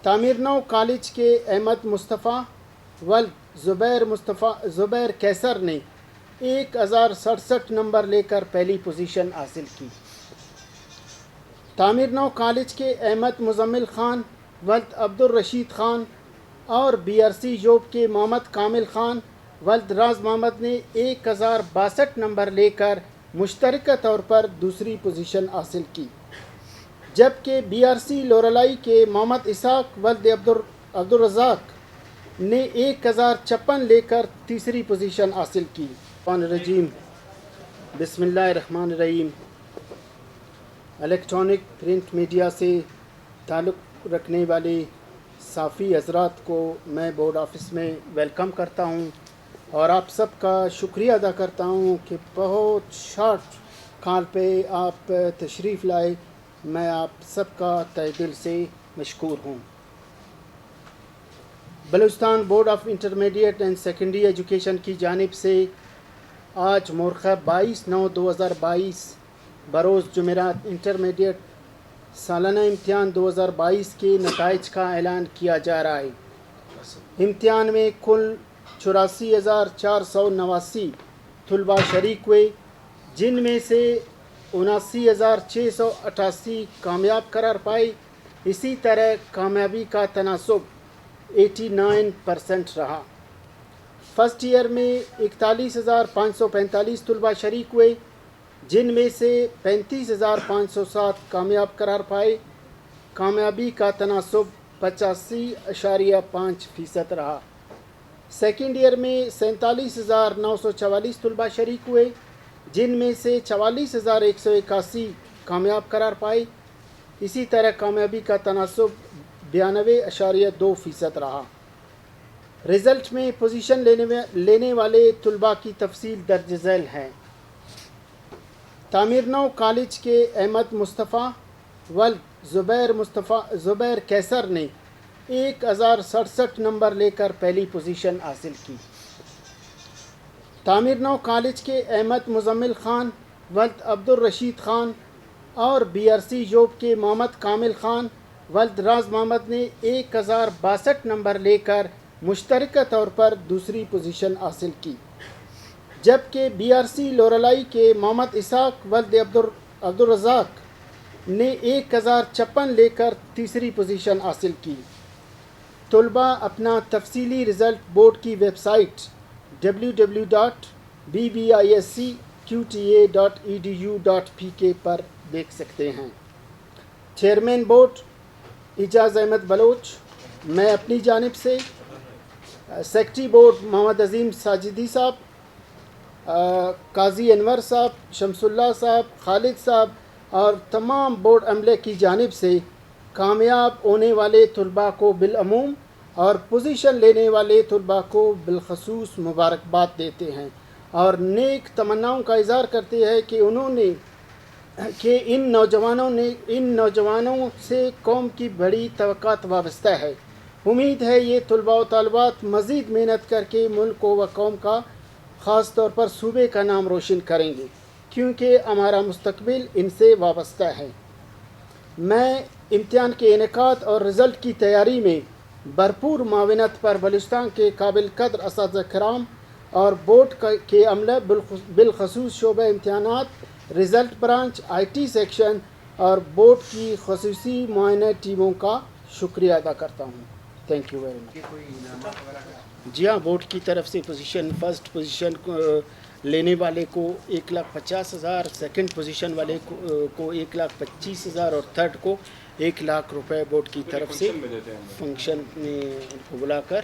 تعمیر نو کالج کے احمد مصطفیٰ ولد زبیر کیسر نے 1067 نمبر لے کر پہلی پوزیشن حاصل کی۔ تعمیر نو کالج کے احمد مزمل خان ولد عبدالرشید خان اور BRC جوب کے محمد کامل خان ولد راز محمد نے 1062 نمبر لے کر مشترکہ طور پر دوسری پوزیشن حاصل کی، جبکہ BRC لورالائی کے محمد اسحاق ولد عبدالرزاق نے 1056 لے کر تیسری پوزیشن حاصل کی۔ الرجیم بسم اللہ الرحمن الرحیم۔ الیکٹرانک پرنٹ میڈیا سے تعلق رکھنے والے صحافی حضرات کو میں بورڈ آفس میں ویلکم کرتا ہوں اور آپ سب کا شکریہ ادا کرتا ہوں کہ بہت شارٹ کال پہ آپ تشریف لائے۔ میں آپ سب کا تہہ دل سے مشکور ہوں۔ Balochistan board of intermediate and secondary education کی جانب سے آج مورخہ 22/9/2022 بروز جمعرات انٹرمیڈیٹ سالانہ امتحان 2022 کے نتائج کا اعلان کیا جا رہا ہے۔ امتحان میں کل 84,489 طلباء شریک ہوئے، جن میں سے 79,688 کامیاب قرار پائے۔ اسی طرح کامیابی کا تناسب 89% رہا۔ فرسٹ ایئر میں 41,545 طلباء شریک ہوئے، جن میں سے 35,507 کامیاب قرار پائے۔ کامیابی کا تناسب 85.5% رہا۔ سیکنڈ ایئر میں 47,944 طلباء شریک ہوئے، جن میں سے 44,181 کامیاب قرار پائے۔ اسی طرح کامیابی کا تناسب 92.2% رہا۔ رزلٹ میں پوزیشن لینے والے طلباء کی تفصیل درج ذیل ہے۔ تعمیر نو کالج کے احمد مصطفیٰ ولد زبیر کیسر نے 1067 نمبر لے کر پہلی پوزیشن حاصل کی۔ تعمیر نو کالج کے احمد مزمل خان ولد عبدالرشید خان اور BRC جوب کے محمد کامل خان ولد راز محمد نے 1062 نمبر لے کر مشترکہ طور پر دوسری پوزیشن حاصل کی، جبکہ BRC لورالائی کے محمد اسحاق ولد عبدالرزاق نے 1056 لے کر تیسری پوزیشن حاصل کی۔ طلباء اپنا تفصیلی رزلٹ بورڈ کی ویب سائٹ www.bbiscqta.edu.pk پر دیکھ سکتے ہیں۔ چیئرمین بورڈ اعجاز احمد بلوچ، میں اپنی جانب سے سیکرٹری بورڈ محمد عظیم ساجدی صاحب، قاضی انور صاحب، شمس اللہ صاحب، خالد صاحب اور تمام بورڈ عملے کی جانب سے کامیاب ہونے والے طلباء کو بالعموم اور پوزیشن لینے والے طلباء کو بالخصوص مبارکباد دیتے ہیں اور نیک تمناؤں کا اظہار کرتے ہیں کہ ان نوجوانوں سے قوم کی بڑی توقعات وابستہ ہے۔ امید ہے یہ طلباء و طالبات مزید محنت کر کے ملک و قوم کا، خاص طور پر صوبے کا نام روشن کریں گے، کیونکہ ہمارا مستقبل ان سے وابستہ ہے۔ میں امتحان کے انعقاد اور رزلٹ کی تیاری میں بھرپور معاونت پر بلوچستان کے قابل قدر اساتذہ کرام اور بورڈ کے عملہ، بالخصوص شعبہ امتحانات، رزلٹ برانچ، IT سیکشن اور بورڈ کی خصوصی معائنہ ٹیموں کا شکریہ ادا کرتا ہوں۔ Thank you very much. جی ہاں، بورڈ کی طرف سے فرسٹ پوزیشن لینے والے کو 1,50,000، سیکنڈ پوزیشن والے کو 1,25,000 اور تھرڈ کو 1,00,000 روپے بورڈ کی طرف سے فنکشن میں ان کو بلا کر